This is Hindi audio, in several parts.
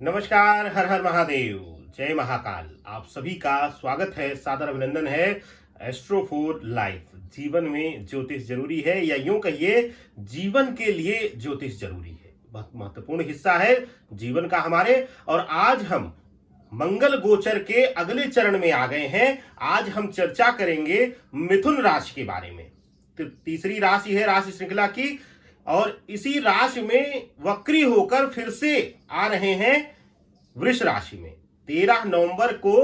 नमस्कार, हर हर महादेव, जय महाकाल। आप सभी का स्वागत है, सादर अभिनंदन है। एस्ट्रो फॉर लाइफ, जीवन में ज्योतिष जरूरी है, या यूं कहिए जीवन के लिए ज्योतिष जरूरी है। बहुत महत्वपूर्ण हिस्सा है जीवन का हमारे। और आज हम मंगल गोचर के अगले चरण में आ गए हैं। आज हम चर्चा करेंगे मिथुन राशि के बारे में। तीसरी राशि है राशि श्रृंखला की, और इसी राशि में वक्री होकर फिर से आ रहे हैं वृष राशि में। 13 नवंबर को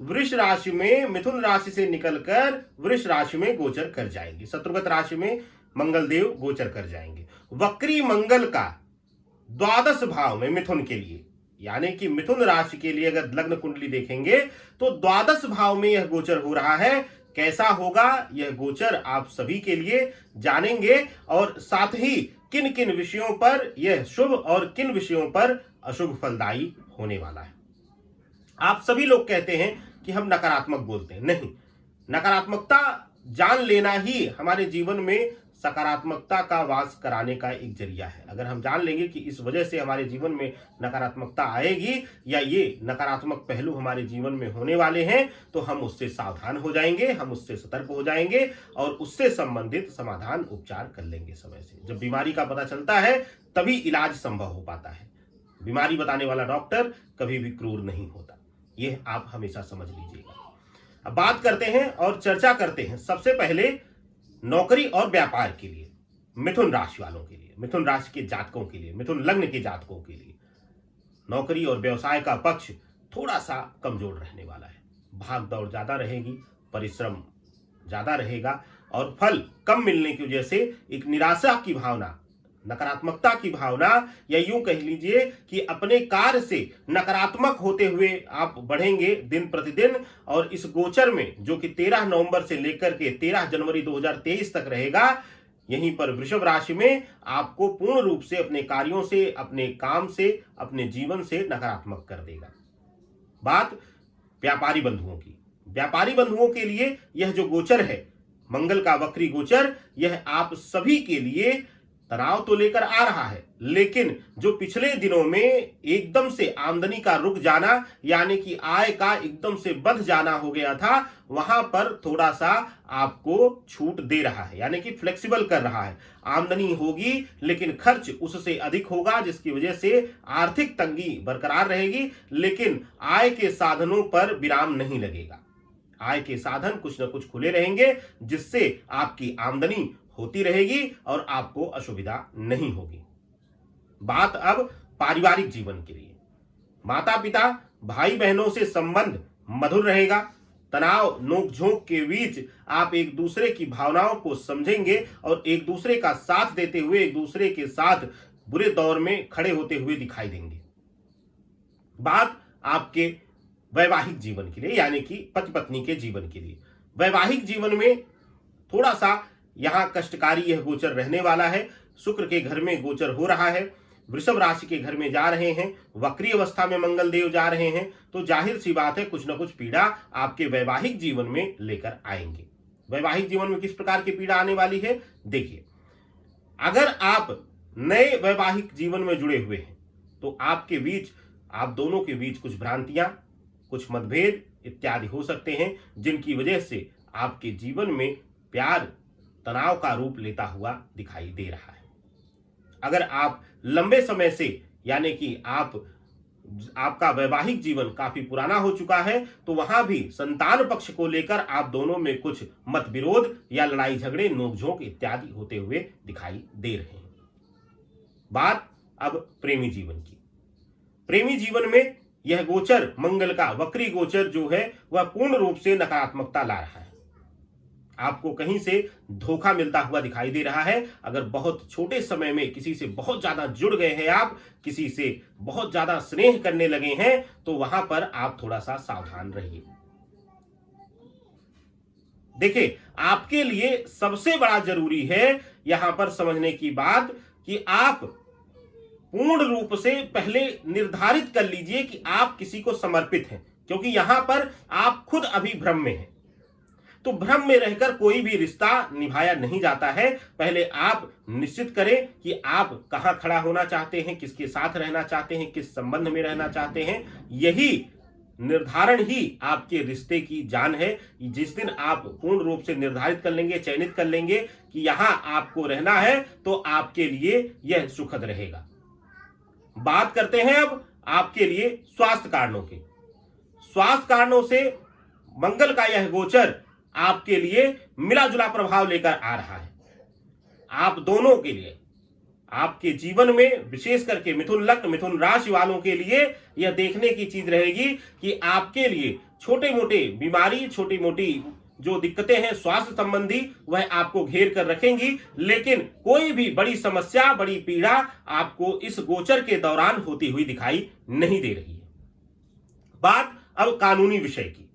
वृष राशि में मिथुन राशि से निकलकर वृष राशि में गोचर कर जाएंगे। शत्रुगत राशि में मंगल देव गोचर कर जाएंगे। वक्री मंगल का द्वादश भाव में मिथुन के लिए, यानी कि मिथुन राशि के लिए अगर लग्न कुंडली देखेंगे तो द्वादश भाव में यह गोचर हो रहा है। कैसा होगा यह गोचर आप सभी के लिए जानेंगे, और साथ ही किन किन विषयों पर यह शुभ और किन विषयों पर अशुभ फलदायी होने वाला है। आप सभी लोग कहते हैं कि हम नकारात्मक बोलते हैं। नहीं, नकारात्मकता जान लेना ही हमारे जीवन में सकारात्मकता का वास कराने का एक जरिया है। अगर हम जान लेंगे कि इस वजह से हमारे जीवन में नकारात्मकता आएगी या ये नकारात्मक पहलू हमारे जीवन में होने वाले हैं, तो हम उससे सावधान हो जाएंगे, हम उससे सतर्क हो जाएंगे और उससे संबंधित समाधान उपचार कर लेंगे समय से। जब बीमारी का पता चलता है तभी इलाज संभव हो पाता है। बीमारी बताने वाला डॉक्टर कभी भी क्रूर नहीं होता, यह आप हमेशा समझ लीजिएगा। अब बात करते हैं और चर्चा करते हैं सबसे पहले नौकरी और व्यापार के लिए, मिथुन राशि वालों के लिए, मिथुन राशि के जातकों के लिए, मिथुन लग्न के जातकों के लिए नौकरी और व्यवसाय का पक्ष थोड़ा सा कमजोर रहने वाला है। भाग दौड़ ज्यादा रहेगी, परिश्रम ज्यादा रहेगा और फल कम मिलने की वजह से एक निराशा की भावना, नकारात्मकता की भावना, या यूं कह लीजिए कि अपने कार्य से नकारात्मक होते हुए आप बढ़ेंगे दिन प्रतिदिन। और इस गोचर में जो कि 13 नवंबर से लेकर के 13 जनवरी 2023 तक रहेगा, यहीं पर वृषभ राशि में आपको पूर्ण रूप से अपने कार्यों से, अपने काम से, अपने जीवन से नकारात्मक कर देगा। बात व्यापारी बंधुओं की, व्यापारी बंधुओं के लिए यह जो गोचर है मंगल का वक्री गोचर, यह आप सभी के लिए तनाव तो लेकर आ रहा है, लेकिन जो पिछले दिनों में एकदम से आमदनी का रुक जाना, यानी कि आय का एकदम से बंध जाना हो गया था, वहां पर थोड़ा सा आपको छूट दे रहा है, यानी कि फ्लेक्सिबल कर रहा है। आमदनी होगी लेकिन खर्च उससे अधिक होगा, जिसकी वजह से आर्थिक तंगी बरकरार रहेगी, लेकिन आय के साधनों पर विराम नहीं लगेगा। आय के साधन कुछ न कुछ खुले रहेंगे, जिससे आपकी आमदनी होती रहेगी और आपको असुविधा नहीं होगी। बात अब पारिवारिक जीवन के लिए, माता पिता भाई बहनों से संबंध मधुर रहेगा। तनाव नोकझोंक के बीच आप एक दूसरे की भावनाओं को समझेंगे और एक दूसरे का साथ देते हुए एक दूसरे के साथ बुरे दौर में खड़े होते हुए दिखाई देंगे। बात आपके वैवाहिक जीवन के लिए, यानी कि पति पत्नी के जीवन के लिए, वैवाहिक जीवन में थोड़ा सा यहां कष्टकारी यह गोचर रहने वाला है। शुक्र के घर में गोचर हो रहा है, वृषभ राशि के घर में जा रहे हैं, वक्री अवस्था में मंगल देव जा रहे हैं, तो जाहिर सी बात है कुछ न कुछ पीड़ा आपके वैवाहिक जीवन में लेकर आएंगे। वैवाहिक जीवन में किस प्रकार की पीड़ा आने वाली है, देखिए। अगर आप नए वैवाहिक जीवन में जुड़े हुए हैं तो आपके बीच, आप दोनों के बीच कुछ भ्रांतियां, कुछ मतभेद इत्यादि हो सकते हैं, जिनकी वजह से आपके जीवन में प्यार तनाव का रूप लेता हुआ दिखाई दे रहा है। अगर आप लंबे समय से, यानी कि आपका वैवाहिक जीवन काफी पुराना हो चुका है, तो वहां भी संतान पक्ष को लेकर आप दोनों में कुछ मतविरोध या लड़ाई झगड़े, नोकझोंक इत्यादि होते हुए दिखाई दे रहे हैं। बात अब प्रेमी जीवन की। प्रेमी जीवन में यह गोचर मंगल का वक्री गोचर जो है वह पूर्ण रूप से नकारात्मकता ला रहा है। आपको कहीं से धोखा मिलता हुआ दिखाई दे रहा है। अगर बहुत छोटे समय में किसी से बहुत ज्यादा जुड़ गए हैं, आप किसी से बहुत ज्यादा स्नेह करने लगे हैं, तो वहां पर आप थोड़ा सा सावधान रहिए। देखिए, आपके लिए सबसे बड़ा जरूरी है यहां पर समझने की बात कि आप पूर्ण रूप से पहले निर्धारित कर लीजिए कि आप किसी को समर्पित हैं, क्योंकि यहां पर आप खुद अभी भ्रम में हैं। तो भ्रम में रहकर कोई भी रिश्ता निभाया नहीं जाता है। पहले आप निश्चित करें कि आप कहां खड़ा होना चाहते हैं, किसके साथ रहना चाहते हैं, किस संबंध में रहना चाहते हैं। यही निर्धारण ही आपके रिश्ते की जान है। जिस दिन आप पूर्ण रूप से निर्धारित कर लेंगे, चयनित कर लेंगे कि यहां आपको रहना है, तो आपके लिए यह सुखद रहेगा। बात करते हैं अब आपके लिए स्वास्थ्य कारणों के। स्वास्थ्य कारणों से मंगल का यह गोचर आपके लिए मिला जुला प्रभाव लेकर आ रहा है। आप दोनों के लिए, आपके जीवन में विशेष करके मिथुन लग्न, मिथुन राशि वालों के लिए यह देखने की चीज रहेगी कि आपके लिए छोटे मोटे बीमारी, छोटी मोटी जो दिक्कतें हैं स्वास्थ्य संबंधी, वह आपको घेर कर रखेंगी। लेकिन कोई भी बड़ी समस्या, बड़ी पीड़ा आपको इस गोचर के दौरान होती हुई दिखाई नहीं दे रही है। बात अब कानूनी विषय की।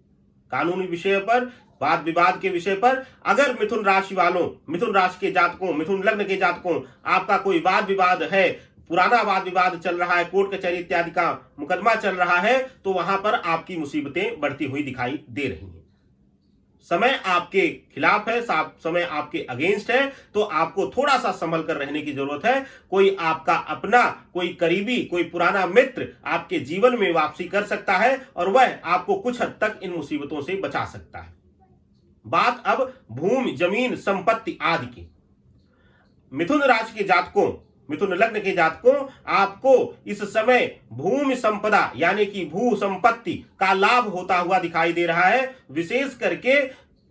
कानूनी विषय पर, वाद विवाद के विषय पर, अगर मिथुन राशि वालों, मिथुन राशि के जातकों, मिथुन लग्न के जातकों, आपका कोई वाद विवाद है, पुराना वाद विवाद चल रहा है, कोर्ट कचहरी इत्यादि का मुकदमा चल रहा है, तो वहां पर आपकी मुसीबतें बढ़ती हुई दिखाई दे रही हैं। समय आपके खिलाफ है, समय आपके अगेंस्ट है, तो आपको थोड़ा सा संभल कर रहने की जरूरत है। कोई आपका अपना, कोई करीबी, कोई पुराना मित्र आपके जीवन में वापसी कर सकता है और वह आपको कुछ हद तक इन मुसीबतों से बचा सकता है। बात अब भूमि, जमीन, संपत्ति आदि की। मिथुन राशि के जातकों, मिथुन लग्न के जातकों, आपको इस समय भूमि संपदा यानी कि भू संपत्ति का लाभ होता हुआ दिखाई दे रहा है। विशेष करके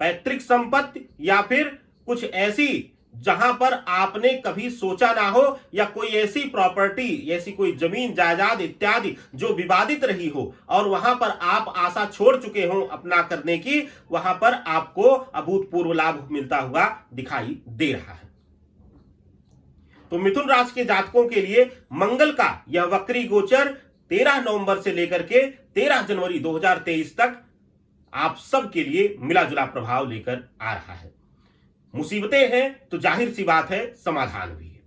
पैतृक संपत्ति या फिर कुछ ऐसी जहां पर आपने कभी सोचा ना हो, या कोई ऐसी प्रॉपर्टी, ऐसी कोई जमीन जायदाद इत्यादि जो विवादित रही हो और वहां पर आप आशा छोड़ चुके हो अपना करने की, वहां पर आपको अभूतपूर्व लाभ मिलता हुआ दिखाई दे रहा है। तो मिथुन राशि के जातकों के लिए मंगल का यह वक्री गोचर 13 नवंबर से लेकर के 13 जनवरी 2023 तक आप सब के लिए मिला जुला प्रभाव लेकर आ रहा है। मुसीबतें हैं तो जाहिर सी बात है समाधान भी है।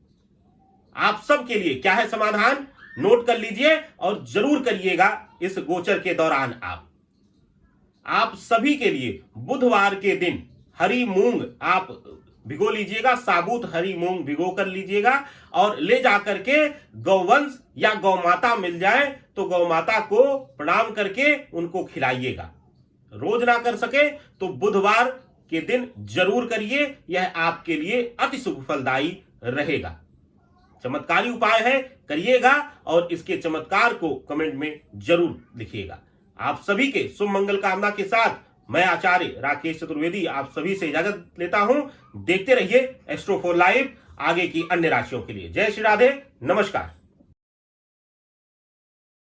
आप सब के लिए क्या है समाधान, नोट कर लीजिए और जरूर करिएगा इस गोचर के दौरान। आप सभी के लिए बुधवार के दिन हरी मूंग आप भिगो लीजिएगा, साबुत हरी मूंग भिगो कर लीजिएगा और ले जाकर के गौवंश या गौमाता मिल जाए तो गौमाता को प्रणाम करके उनको खिलाइएगा। रोज ना कर सके तो बुधवार के दिन जरूर करिए, यह आपके लिए अति शुभ फलदायी रहेगा। चमत्कारी उपाय है, करिएगा और इसके चमत्कार को कमेंट में जरूर लिखिएगा। आप सभी के शुभ मंगल कामना के साथ मैं आचार्य राकेश चतुर्वेदी आप सभी से इजाजत लेता हूं। देखते रहिए एस्ट्रो 4 लाइव आगे की अन्य राशियों के लिए। जय श्री राधे, नमस्कार।